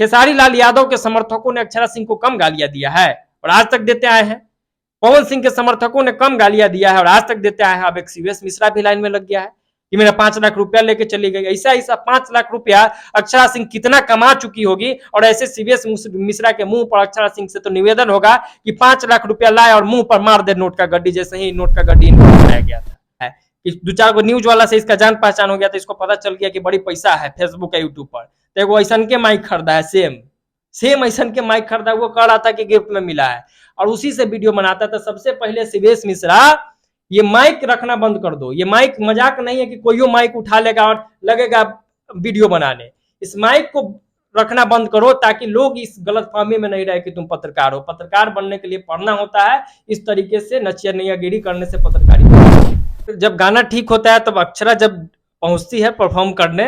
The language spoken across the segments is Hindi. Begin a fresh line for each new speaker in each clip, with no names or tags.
खेसारी लाल यादव के समर्थकों ने अक्षरा सिंह को कम गालियां दिया है और आज तक देते आए हैं। पवन सिंह के समर्थकों ने कम गालियां दिया है और आज तक देते आए हैं। अब एक सीवीएस मिश्रा भी लाइन में लग गया है कि मेरा 5 लाख रुपया लेके चली गई। ऐसा ऐसा 5 लाख रुपया अक्षरा सिंह कितना कमा चुकी होगी। और ऐसे सीवीएस मिश्रा के मुंह पर अक्षरा सिंह से तो निवेदन होगा कि 5 लाख रुपया लाए और मुंह पर मार दे नोट का गड्डी, जैसे ही नोट का गड्डी बनाया गया था। दो चार को न्यूज वाला से इसका जान पहचान हो गया, तो इसको पता चल गया कि बड़ी पैसा है फेसबुक या यूट्यूब पर। तो वो ऐसा के माइक खरीदा है, सेम ऐसा के माइक खरीदा, वो कह रहा था कि गिफ्ट में मिला है और उसी से वीडियो बनाता था। सबसे पहले सीवीएस मिश्रा, ये माइक रखना बंद कर दो। ये माइक मजाक नहीं है कि कोई माइक उठा लेगा और लगेगा वीडियो बनाने। इस माइक को रखना बंद करो ताकि लोग इस गलतफहमी में नहीं रहे कि तुम पत्रकार हो। पत्रकार बनने के लिए पढ़ना होता है, इस तरीके से नचियगिरी करने से पत्रकारी। जब गाना ठीक होता है तब अक्षरा जब पहुंचती है परफॉर्म करने,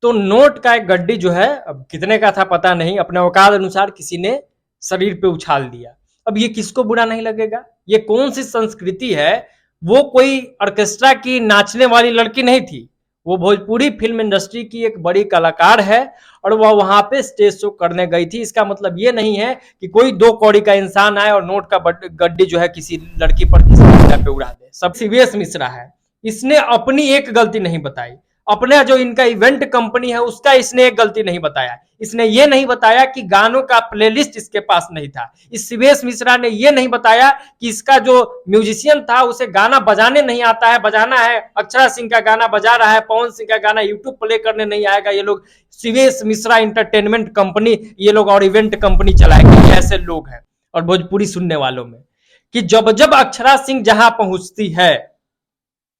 तो नोट का एक गड्डी जो है, अब कितने का था पता नहीं, अपने औकात अनुसार किसी ने शरीर पे उछाल दिया। अब ये किसको बुरा नहीं लगेगा? ये कौन सी संस्कृति है? वो कोई ऑर्केस्ट्रा की नाचने वाली लड़की नहीं थी, वो भोजपुरी फिल्म इंडस्ट्री की एक बड़ी कलाकार है और वह वहां पे स्टेज शो करने गई थी। इसका मतलब ये नहीं है कि कोई 2 कौड़ी का इंसान आए और नोट का गड्डी जो है किसी लड़की पर, किसी महिला पे उड़ा दे। सब सीवीएस मिश्रा है, इसने अपनी एक गलती नहीं बताई। अपने जो इनका इवेंट कंपनी है उसका इसने एक गलती नहीं बताया। इसने ये नहीं बताया कि गानों का प्लेलिस्ट इसके पास नहीं था। इस सीवीएस मिश्रा ने ये नहीं बताया कि इसका जो म्यूजिशियन था उसे गाना बजाने नहीं आता है, बजाना है अक्षरा सिंह का गाना बजा रहा है, पवन सिंह का गाना यूट्यूब प्ले करने नहीं आएगा। ये लोग सीवीएस मिश्रा इंटरटेनमेंट कंपनी, ये लोग और इवेंट कंपनी चलाएंगे। ऐसे लोग हैं और भोजपुरी सुनने वालों में कि जब जब अक्षरा सिंह जहां पहुंचती है,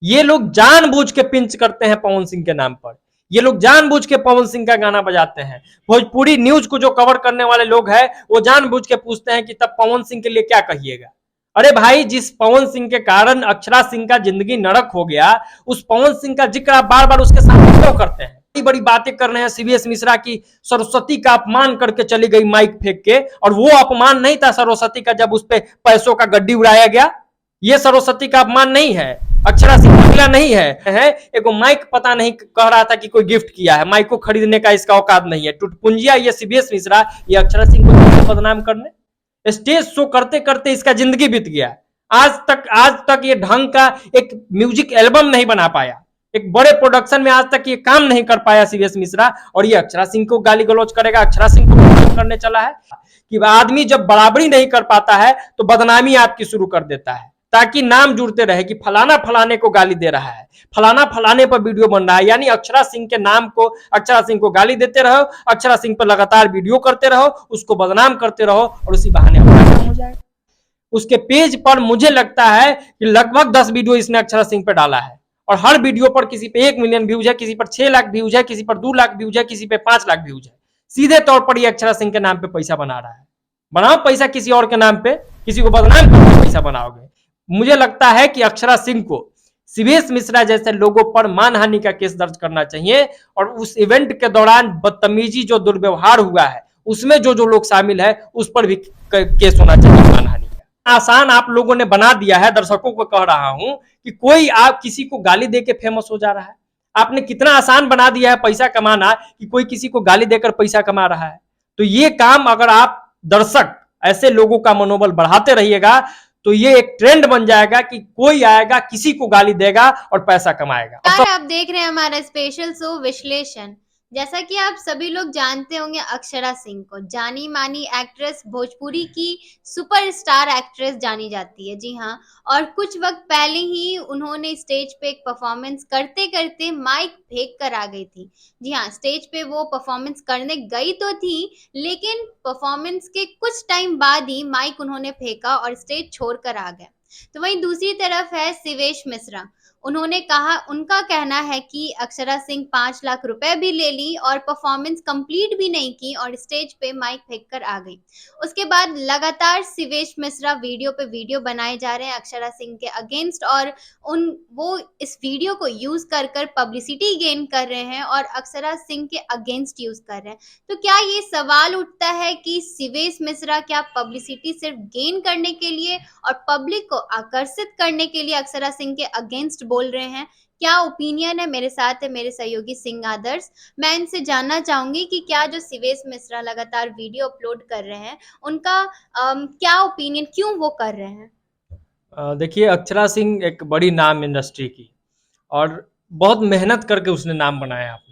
ये लोग जानबूझ के पिंच करते हैं पवन सिंह के नाम पर। ये लोग जानबूझ के पवन सिंह का गाना बजाते हैं। भोजपुरी न्यूज को जो कवर करने वाले लोग हैं वो जानबूझ के पूछते हैं कि तब पवन सिंह के लिए क्या कहिएगा। अरे भाई, जिस पवन सिंह के कारण अक्षरा सिंह का जिंदगी नरक हो गया, उस पवन सिंह का जिक्र आप बार बार उसके सामने क्यों करते हैं? बड़ी बड़ी बातें कर रहे हैं सीवीएस मिश्रा की सरस्वती का अपमान करके चली गई माइक फेंक के, और वो अपमान नहीं था सरस्वती का जब उस पर पैसों का गड्डी उड़ाया गया। ये सरस्वती का अपमान नहीं है, अक्षरा सिंह महिला नहीं है। एगो माइक पता नहीं कह रहा था कि कोई गिफ्ट किया है, माइक को खरीदने का इसका औकात नहीं है। टुटपुंजिया ये सीवीएस मिश्रा, ये अक्षरा सिंह को बदनाम करने, स्टेज शो करते करते इसका जिंदगी बीत गया। आज तक ये ढंग का एक म्यूजिक एल्बम नहीं बना पाया, एक बड़े प्रोडक्शन में आज तक ये काम नहीं कर पाया सीवीएस मिश्रा, और ये अक्षरा सिंह को गाली गलौज करेगा। अक्षरा सिंह को बदनाम करने चला है कि आदमी जब बराबरी नहीं कर पाता है तो बदनामी आपकी शुरू कर देता है, ताकि नाम जुड़ते रहे कि फलाना फलाने को गाली दे रहा है, फलाना फलाने पर वीडियो बन रहा है। यानी अक्षरा सिंह के नाम को, अक्षरा सिंह को गाली देते रहो, अक्षरा सिंह पर लगातार वीडियो करते रहो, उसको बदनाम करते रहो और उसी बहाने अपना काम हो जाएगा। उसके पेज पर मुझे लगता है कि लगभग 10 वीडियो इसने अक्षरा सिंह पर डाला है और हर वीडियो पर किसी पे 1 मिलियन व्यूज है, किसी पर 6 लाख व्यूज है, किसी पर 2 लाख व्यूज है, किसी पे 5 लाख व्यूज है। सीधे तौर पर ये अक्षरा सिंह के नाम पे पैसा बना रहा है। बनाओ पैसा किसी और के नाम पे, किसी को बदनाम करके पैसा बनाओगे। मुझे लगता है कि अक्षरा सिंह को सीवीएस मिश्रा जैसे लोगों पर मानहानि का केस दर्ज करना चाहिए, और उस इवेंट के दौरान बदतमीजी जो दुर्व्यवहार हुआ है उसमें जो जो लोग शामिल है उस पर भी केस होना चाहिए मानहानि का। आसान आप लोगों ने बना दिया है, दर्शकों को कह रहा हूं कि कोई आप किसी को गाली देके फेमस हो जा रहा है। आपने कितना आसान बना दिया है पैसा कमाना कि कोई किसी को गाली देकर पैसा कमा रहा है। तो ये काम अगर आप दर्शक ऐसे लोगों का मनोबल बढ़ाते रहिएगा तो ये एक ट्रेंड बन जाएगा कि कोई आएगा किसी को गाली देगा और पैसा कमाएगा।
आप देख रहे हैं हमारा स्पेशल शो विश्लेषण। जैसा कि आप सभी लोग जानते होंगे अक्षरा सिंह को, जानी मानी एक्ट्रेस, भोजपुरी की सुपरस्टार एक्ट्रेस जानी जाती है। जी हाँ, और कुछ वक्त पहले ही उन्होंने स्टेज पे एक परफॉर्मेंस करते करते माइक फेंक कर आ गई थी। जी हाँ, स्टेज पे वो परफॉर्मेंस करने गई तो थी, लेकिन परफॉर्मेंस के कुछ टाइम बाद ही माइक उन्होंने फेंका और स्टेज छोड़ कर आ गए। तो वहीं दूसरी तरफ है सीवीएस मिश्रा। उन्होंने कहा, उनका कहना है कि अक्षरा सिंह 5 लाख रुपए भी ले ली और परफॉर्मेंस कंप्लीट भी नहीं की और स्टेज पे माइक फेंक कर आ गई। उसके बाद लगातार सीवीएस मिश्रा वीडियो पे वीडियो बनाए जा रहे हैं अक्षरा सिंह के अगेंस्ट, और वो इस वीडियो को यूज कर कर पब्लिसिटी गेन कर रहे हैं और अक्षरा सिंह के अगेंस्ट यूज कर रहे हैं। तो क्या ये सवाल उठता है कि सीवीएस मिश्रा क्या पब्लिसिटी सिर्फ गेन करने के लिए और पब्लिक को आकर्षित करने के लिए अक्षरा सिंह के अगेंस्ट बोल रहे हैं? क्या ओपिनियन है। मेरे साथ है मेरे सहयोगी सिंह आदर्श। मैं इनसे जानना चाहूंगी कि क्या जो सिवेश मिश्रा लगातार वीडियो अपलोड कर रहे हैं उनका क्या ओपिनियन, क्यों वो कर रहे हैं।
देखिए, अक्षरा सिंह एक बड़ी नाम इंडस्ट्री की, और बहुत मेहनत करके उसने नाम बनाया अपना।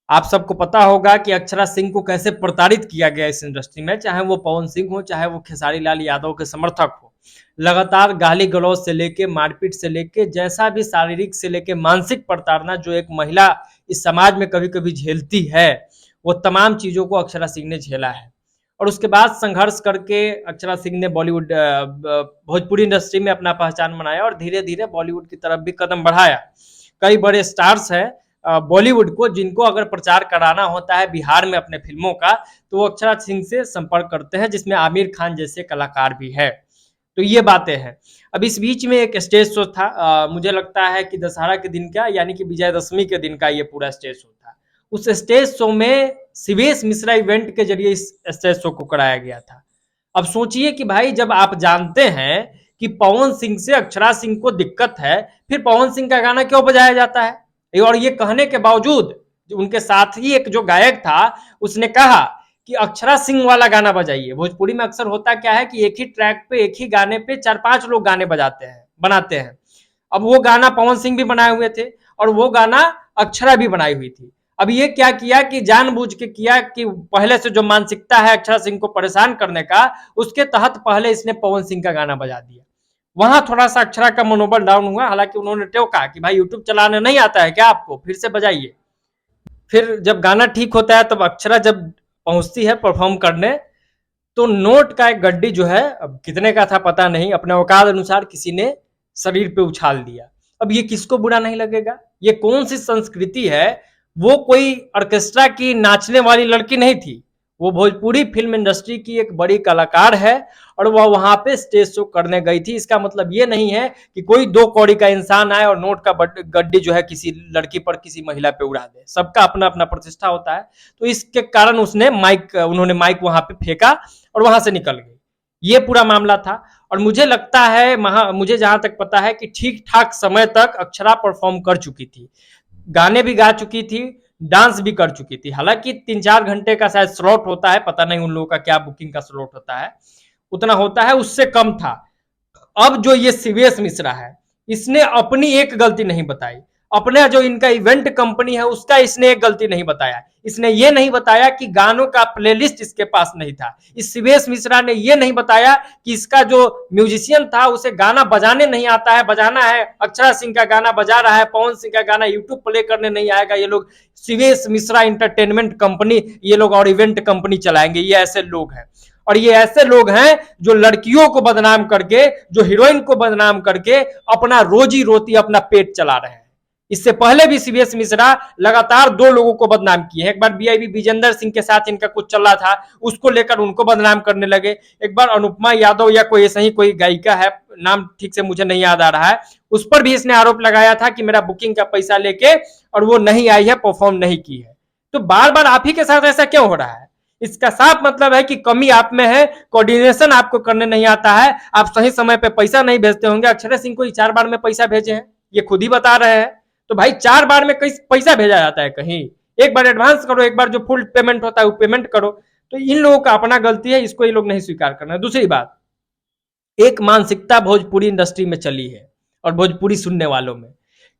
आप सबको पता होगा कि अक्षरा सिंह को कैसे प्रताड़ित किया गया इस इंडस्ट्री में, चाहे वो पवन सिंह हो, चाहे वो खेसारी लाल यादव के समर्थक हो। लगातार गाली गलौज से लेके, मारपीट से लेके, जैसा भी शारीरिक से लेके मानसिक प्रताड़ना जो एक महिला इस समाज में कभी कभी झेलती है, वो तमाम चीजों को अक्षरा सिंह ने झेला है। और उसके बाद संघर्ष करके अक्षरा सिंह ने बॉलीवुड भोजपुरी इंडस्ट्री में अपना पहचान बनाया और धीरे धीरे बॉलीवुड की तरफ भी कदम बढ़ाया। कई बड़े स्टार्स हैं बॉलीवुड को, जिनको अगर प्रचार कराना होता है बिहार में अपने फिल्मों का, तो वो अक्षरा सिंह से संपर्क करते हैं, जिसमें आमिर खान जैसे कलाकार भी है। तो ये बातें हैं। अब इस बीच में एक स्टेज शो था, मुझे लगता है कि दशहरा के दिन का, यानी कि विजयदशमी के दिन का ये पूरा स्टेज शो था। उस स्टेज शो में सिवेश मिश्रा इवेंट के जरिए इस स्टेज शो को कराया गया था। अब सोचिए कि भाई, जब आप जानते हैं कि पवन सिंह से अक्षरा सिंह को दिक्कत है, फिर पवन सिंह का गाना क्यों बजाया जाता है। और ये कहने के बावजूद उनके साथ ही एक जो गायक था, उसने कहा कि अक्षरा सिंह वाला गाना बजाइए। भोजपुरी में अक्सर होता क्या है कि एक ही ट्रैक पे, एक ही गाने पे 4-5 लोग गाने बजाते हैं, बनाते हैं। अब वो गाना पवन सिंह भी बनाए हुए थे और वो गाना अक्षरा भी बनाई हुई थी। अब ये क्या किया कि जानबूझ के किया कि पहले से जो मानसिकता है अक्षरा सिंह को परेशान करने का, उसके तहत पहले इसने पवन सिंह का गाना बजा दिया। वहां थोड़ा सा अक्षरा का मनोबल डाउन हुआ, हालांकि उन्होंने टोका कि भाई यूट्यूब चलाने नहीं आता है क्या आपको, फिर से बजाइए। फिर जब गाना ठीक होता है, तब अक्षरा जब पहुंचती है परफॉर्म करने, तो नोट का एक गड्डी जो है, अब कितने का था पता नहीं, अपने औकात अनुसार किसी ने शरीर पे उछाल दिया। अब ये किसको बुरा नहीं लगेगा। ये कौन सी संस्कृति है। वो कोई ऑर्केस्ट्रा की नाचने वाली लड़की नहीं थी, वो भोजपुरी फिल्म इंडस्ट्री की एक बड़ी कलाकार है, और वह वहां पे स्टेज शो करने गई थी। इसका मतलब ये नहीं है कि कोई 2 कौड़ी का इंसान आए और नोट का गड्डी जो है किसी लड़की पर, किसी महिला पे उड़ा दे। सबका अपना अपना प्रतिष्ठा होता है। तो इसके कारण उन्होंने माइक वहां पे फेंका और वहां से निकल गई। ये पूरा मामला था। और मुझे लगता है, मुझे जहां तक पता है कि ठीक ठाक समय तक अक्षरा परफॉर्म कर चुकी थी, गाने भी गा चुकी थी, डांस भी कर चुकी थी। हालांकि 3-4 घंटे का शायद स्लॉट होता है, पता नहीं उन लोगों का क्या बुकिंग का स्लॉट होता है, उतना होता है, उससे कम था। अब जो ये सिवेश मिश्रा है, इसने अपनी एक गलती नहीं बताई। अपने जो इनका इवेंट कंपनी है उसका इसने एक गलती नहीं बताया। इसने ये नहीं बताया कि गानों का प्लेलिस्ट इसके पास नहीं था। इस सिवेश मिश्रा ने ये नहीं बताया कि इसका जो म्यूजिशियन था उसे गाना बजाने नहीं आता है, बजाना है अक्षरा सिंह का गाना बजा रहा है, पवन सिंह का गाना यूट्यूब प्ले करने नहीं आएगा। ये लोग सिवेश मिश्रा इंटरटेनमेंट कंपनी, ये लोग और इवेंट कंपनी चलाएंगे। ये ऐसे लोग हैं, और ये ऐसे लोग हैं जो लड़कियों को बदनाम करके, जो हीरोइन को बदनाम करके अपना रोजी रोटी, अपना पेट चला रहे हैं। इससे पहले भी सीवीएस मिश्रा लगातार 2 लोगों को बदनाम किए हैं। एक बार बीआईबी विजेंद्र सिंह के साथ इनका कुछ चल रहा था, उसको लेकर उनको बदनाम करने लगे। एक बार अनुपमा यादव या कोई ऐसा ही कोई गायिका है, नाम ठीक से मुझे नहीं याद आ रहा है, उस पर भी इसने आरोप लगाया था कि मेरा बुकिंग का पैसा लेके और वो नहीं आई है, परफॉर्म नहीं की है। तो बार बार आप ही के साथ ऐसा क्यों हो रहा है। इसका साफ मतलब है कि कमी आप में है, कोऑर्डिनेशन आपको करने नहीं आता है, आप सही समय पे पैसा नहीं भेजते होंगे। अक्षरा सिंह को 4 बार में पैसा भेजे हैं, ये खुद ही बता रहे हैं। तो भाई 4 बार में पैसा भेजा जाता है कहीं, एक बार एडवांस करो, एक बार जो फुल पेमेंट होता है वो पेमेंट करो। तो इन लोगों का अपना गलती है, इसको ये लोग नहीं स्वीकार करना। दूसरी बात, एक मानसिकता भोजपुरी इंडस्ट्री में चली है और भोजपुरी सुनने वालों में,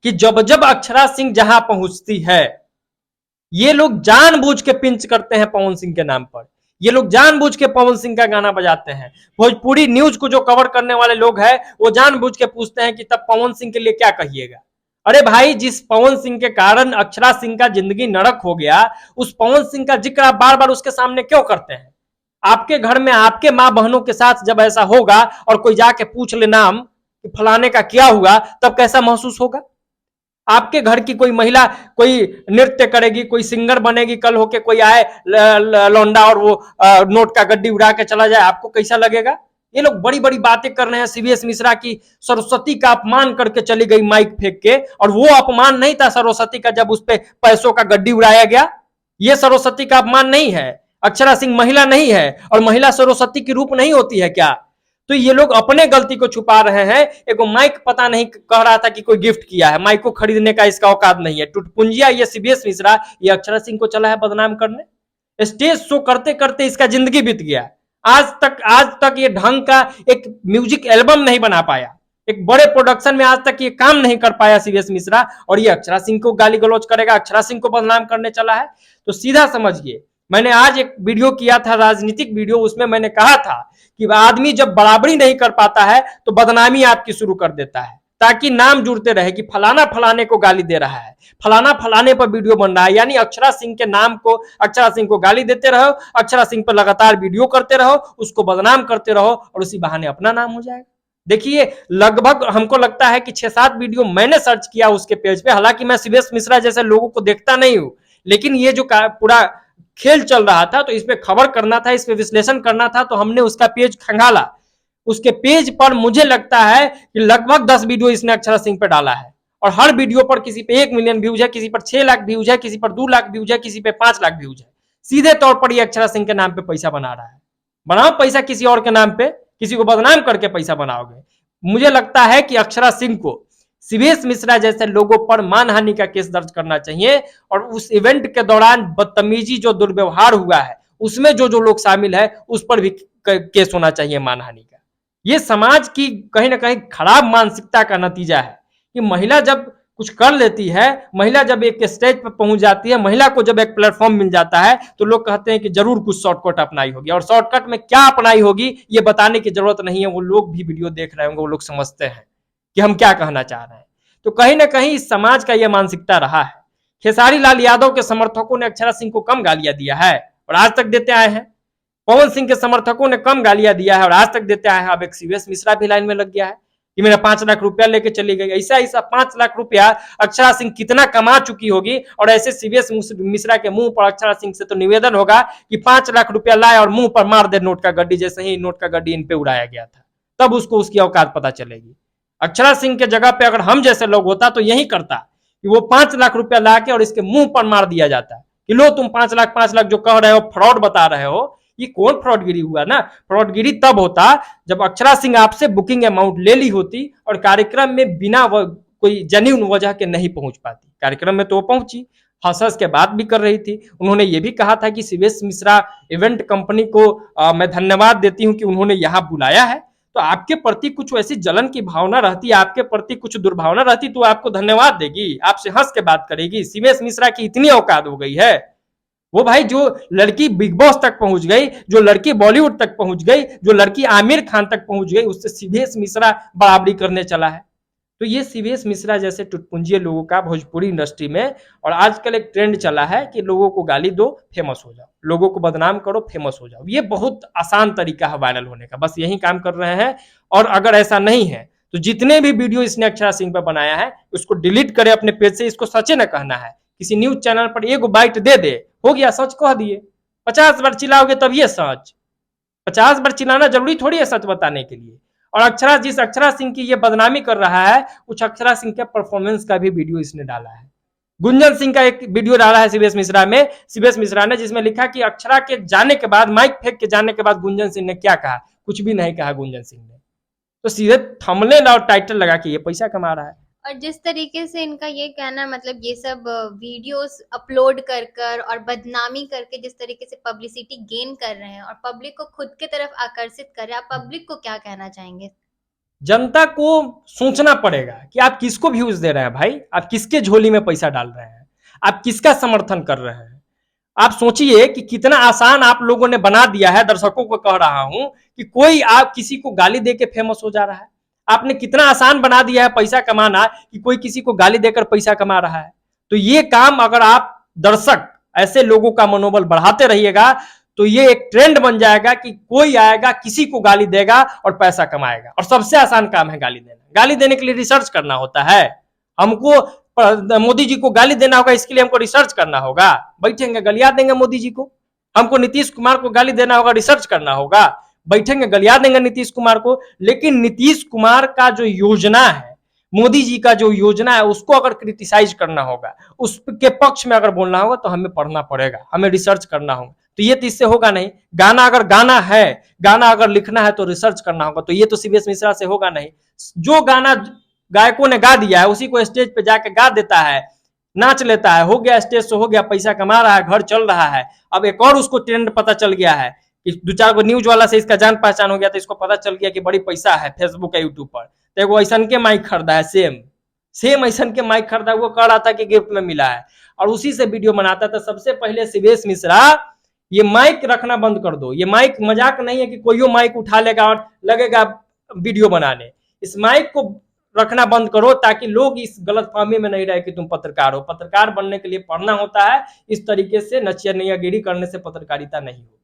कि जब जब अक्षरा सिंह जहां पहुंचती है, ये लोग जानबूझ के पिंच करते हैं पवन सिंह के नाम पर। ये लोग जानबूझ के पवन सिंह का गाना बजाते हैं। भोजपुरी न्यूज को जो कवर करने वाले लोग हैं, वो जानबूझ के पूछते हैं कि तब पवन सिंह के लिए क्या कहिएगा। अरे भाई, जिस पवन सिंह के कारण अक्षरा सिंह का जिंदगी नरक हो गया, उस पवन सिंह का जिक्र आप बार बार उसके सामने क्यों करते हैं। आपके घर में आपके माँ बहनों के साथ जब ऐसा होगा और कोई जाके पूछ ले नाम कि फलाने का क्या हुआ, तब कैसा महसूस होगा। आपके घर की कोई महिला कोई नृत्य करेगी, कोई सिंगर बनेगी, कल होके कोई आए लौंडा और वो नोट का गड्डी उड़ा के चला जाए, आपको कैसा लगेगा। ये लोग बड़ी बड़ी बातें कर रहे हैं। सीवीएस मिश्रा की सरस्वती का अपमान करके चली गई माइक फेंक के, और वो अपमान नहीं था सरस्वती का जब उस पर पैसों का गड्डी उड़ाया गया। ये सरस्वती का अपमान नहीं है। अक्षरा सिंह महिला नहीं है, और महिला सरस्वती की रूप नहीं होती है क्या। तो ये लोग अपने गलती को छुपा रहे हैं। एगो माइक पता नहीं कह रहा था कि कोई गिफ्ट किया है, माइक को खरीदने का इसका औकात नहीं है। टुटपुंजिया ये सीबीएस मिश्रा ये अक्षरा सिंह को चला है बदनाम करने। स्टेज शो करते करते इसका जिंदगी बीत गया। आज तक ये ढंग का एक म्यूजिक एल्बम नहीं बना पाया, एक बड़े प्रोडक्शन में आज तक ये काम नहीं कर पाया सीबीएस मिश्रा, और ये अक्षरा सिंह को गाली गलौज करेगा, अक्षरा सिंह को बदनाम करने चला है। तो सीधा समझिए, मैंने आज एक वीडियो किया था, राजनीतिक वीडियो, उसमें मैंने कहा था कि आदमी जब बराबरी नहीं कर पाता है तो बदनामी आपकी शुरू कर देता है, ताकि नाम जुड़ते रहे कि फलाना फलाने को गाली दे रहा है, फलाना फलाने पर वीडियो बन रहा है। यानी अक्षरा सिंह के नाम को, अक्षरा सिंह को गाली देते रहो, अक्षरा सिंह पर लगातार वीडियो करते रहो, उसको बदनाम करते रहो, और उसी बहाने अपना नाम हो जाएगा। देखिए, लगभग हमको लगता है कि 6-7 वीडियो मैंने सर्च किया उसके पेज पे। हालांकि मैं सीबीएस मिश्रा जैसे लोगों को देखता नहीं हूं, लेकिन ये जो पूरा खेल चल रहा था तो इस पे खबर करना था, इस पे विश्लेषण करना था, तो हमने उसका पेज खंगाला। उसके पेज पर मुझे लगता है कि लगभग 10 वीडियो इसने अक्षरा सिंह पे डाला है, और हर वीडियो पर किसी पे 1 मिलियन व्यूज है, किसी पर 6 लाख व्यूज है, किसी पर 2 लाख व्यूज है, किसी पे 5 लाख व्यूज है। सीधे तौर पर ये अक्षरा सिंह के नाम पे पैसा बना रहा है। बनाओ पैसा किसी और के नाम पे, किसी को बदनाम करके पैसा बनाओगे। मुझे लगता है कि अक्षरा सिंह को सीबीएस मिश्रा जैसे लोगों पर मानहानि का केस दर्ज करना चाहिए, और उस इवेंट के दौरान बदतमीजी जो दुर्व्यवहार हुआ है उसमें जो जो लोग शामिल है उस पर भी केस होना चाहिए मानहानि का। ये समाज की कहीं ना कहीं खराब मानसिकता का नतीजा है कि महिला जब कुछ कर लेती है, महिला जब एक स्टेज पर पहुंच जाती है, महिला को जब एक प्लेटफॉर्म मिल जाता है, तो लोग कहते हैं कि जरूर कुछ शॉर्टकट अपनाई होगी, और शॉर्टकट में क्या अपनाई होगी ये बताने की जरूरत नहीं है। वो लोग भी वीडियो देख रहे होंगे, वो लोग समझते हैं कि हम क्या कहना चाह रहे हैं। तो कहीं ना कहीं इस समाज का यह मानसिकता रहा है। खेसारी लाल यादव के समर्थकों ने अक्षरा सिंह को कम गालियां दिया है और आज तक देते आए हैं। पवन सिंह के समर्थकों ने कम गालियां दिया है और आज तक देते आए हैं। अब एक सीबीएस मिश्रा भी लाइन में लग गया है कि मेरा 5 लाख रुपया लेके चली गई। ऐसा 5 लाख रुपया अक्षरा सिंह कितना कमा चुकी होगी, और ऐसे सीबीएस मिश्रा के मुंह पर अक्षरा सिंह से तो निवेदन होगा कि 5 लाख रुपया लाए और मुंह पर मार दे नोट का गड्डी, जैसे ही नोट का गड्डी इन पे उड़ाया गया था, तब उसको उसकी औकात पता चलेगी। अक्षरा सिंह के जगह पे अगर हम जैसे लोग होता तो यही करता कि वो 5 लाख रुपया ला के और इसके मुंह पर मार दिया जाता कि लो तुम 5 लाख जो कह रहे हो फ्रॉड बता रहे हो। ये कौन फ्रॉडगिरी हुआ ना? फ्रॉडगिरी तब होता जब अक्षरा सिंह आपसे बुकिंग अमाउंट ले ली होती और कार्यक्रम में बिना कोई जेन्युइन वजह के नहीं पहुंच पाती। कार्यक्रम में तो वो पहुंची, हंस के बात भी कर रही थी। उन्होंने ये भी कहा था कि सीबीएस मिश्रा इवेंट कंपनी को मैं धन्यवाद देती हूं कि उन्होंने यहां बुलाया है। तो आपके प्रति कुछ ऐसी जलन की भावना रहती, आपके प्रति कुछ दुर्भावना रहती, तो आपको धन्यवाद देगी, आपसे हंस के बात करेगी। सीबीएस मिश्रा की इतनी औकात हो गई है। वो भाई जो लड़की बिग बॉस तक पहुंच गई, जो लड़की बॉलीवुड तक पहुंच गई, जो लड़की आमिर खान तक पहुंच गई, उससे सीबीएस मिश्रा बराबरी करने चला है। तो ये सीबीएस मिश्रा जैसे टुटपुंजिए लोगों का भोजपुरी इंडस्ट्री में, और आजकल एक ट्रेंड चला है कि लोगों को गाली दो फेमस हो जाओ, लोगों को बदनाम करो फेमस हो जाओ। ये बहुत आसान तरीका है वायरल होने का, बस यही काम कर रहे हैं। और अगर ऐसा नहीं है तो जितने भी वीडियो इसने अक्षरा सिंह पर बनाया है उसको डिलीट करे अपने पेज से। इसको सच न कहना है, किसी न्यूज चैनल पर एक बाइट दे दे, हो गया, सच कह दिए। 50 बार चिल्लाओगे तब ये सच, 50 बार चिल्लाना जरूरी थोड़ी है सच बताने के लिए। और जिस अक्षरा सिंह की ये बदनामी कर रहा है, उस अक्षरा सिंह के परफॉर्मेंस का भी वीडियो इसने डाला है। गुंजन सिंह का एक वीडियो डाला है सीबीएस मिश्रा ने, जिसमें लिखा कि अक्षरा के जाने के बाद, माइक फेंक के जाने के बाद गुंजन सिंह ने क्या कहा, कुछ भी नहीं कहा गुंजन सिंह ने। तो सीधे थंबनेल और टाइटल लगा के ये पैसा कमा रहा है।
और जिस तरीके से इनका ये कहना, मतलब ये सब वीडियोस अपलोड कर और बदनामी करके जिस तरीके से पब्लिसिटी गेन कर रहे हैं और पब्लिक को खुद के तरफ आकर्षित कर रहे हैं, आप पब्लिक को क्या कहना चाहेंगे?
जनता को सोचना पड़ेगा कि आप किसको व्यूज दे रहे हैं भाई, आप किसके झोली में पैसा डाल रहे हैं, आप किसका समर्थन कर रहे हैं। आप सोचिए कि कितना आसान आप लोगों ने बना दिया है। दर्शकों को कह रहा हूं कि कोई आप किसी को गाली देके फेमस हो जा रहा है। आपने कितना आसान बना दिया है पैसा कमाना कि कोई किसी को गाली देकर पैसा कमा रहा है। तो ये काम अगर आप दर्शक ऐसे लोगों का मनोबल बढ़ाते रहिएगा तो ये एक ट्रेंड बन जाएगा कि कोई आएगा किसी को गाली देगा और पैसा कमाएगा। और सबसे आसान काम है गाली देना। गाली देने के लिए रिसर्च करना होता है। हमको मोदी जी को गाली देना होगा, इसके लिए हमको रिसर्च करना होगा। बैठेंगे गलिया देंगे मोदी जी को। हमको नीतीश कुमार को गाली देना होगा, रिसर्च करना होगा। बैठेंगे गलिया देंगे नीतीश कुमार को। लेकिन नीतीश कुमार का जो योजना है, मोदी जी का जो योजना है, उसको अगर क्रिटिसाइज करना होगा, उसके पक्ष में अगर बोलना होगा तो हमें पढ़ना पड़ेगा, हमें रिसर्च करना होगा, तो ये तो इससे होगा नहीं। गाना अगर गाना है, गाना अगर लिखना है तो रिसर्च करना होगा, तो ये तो सीवीएस मिश्रा से होगा नहीं। जो गाना गायकों ने गा दिया है उसी को स्टेज पे जाके गा देता है, नाच लेता है, हो गया स्टेज से, हो गया, पैसा कमा रहा है, घर चल रहा है। अब एक और उसको ट्रेंड पता चल गया है कि दो चार को न्यूज वाला से इसका जान पहचान हो गया, तो इसको पता चल गया कि बड़ी पैसा है फेसबुक या यूट्यूब पर, तो एगो ऐसा के माइक खरीदा है, सेम सेम ऐसा के माइक खरीदा, वो कह रहा था कि गिफ्ट में मिला है, और उसी से वीडियो बनाता था। सबसे पहले सीवीएस मिश्रा, ये माइक रखना बंद कर दो। ये माइक मजाक नहीं है कि कोई माइक उठा लेगा और लगेगा वीडियो बनाने। इस माइक को रखना बंद करो ताकि लोग इस गलतफहमी में नहीं रहे कि तुम पत्रकार हो। पत्रकार बनने के लिए पढ़ना होता है, इस तरीके से नचियगिरी करने से पत्रकारिता नहीं होगी।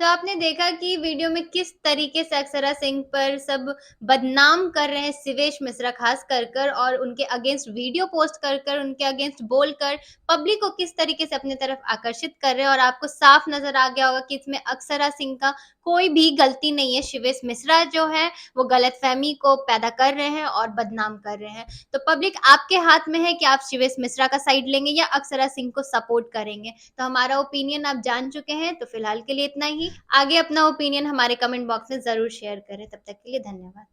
तो आपने देखा कि वीडियो में किस तरीके से अक्षरा सिंह पर सब बदनाम कर रहे हैं, सीवेश मिश्रा खास कर और उनके अगेंस्ट वीडियो पोस्ट कर उनके अगेंस्ट बोलकर पब्लिक को किस तरीके से अपनी तरफ आकर्षित कर रहे हैं। और आपको साफ नजर आ गया होगा कि इसमें अक्षरा सिंह का कोई भी गलती नहीं है। शिवेश मिश्रा जो है वो गलतफहमी को पैदा कर रहे हैं और बदनाम कर रहे हैं। तो पब्लिक आपके हाथ में है कि आप शिवेश मिश्रा का साइड लेंगे या अक्षरा सिंह को सपोर्ट करेंगे। तो हमारा ओपिनियन आप जान चुके हैं, तो फिलहाल के लिए इतना ही। आगे अपना ओपिनियन हमारे कमेंट बॉक्स में जरूर शेयर करें। तब तक के लिए धन्यवाद।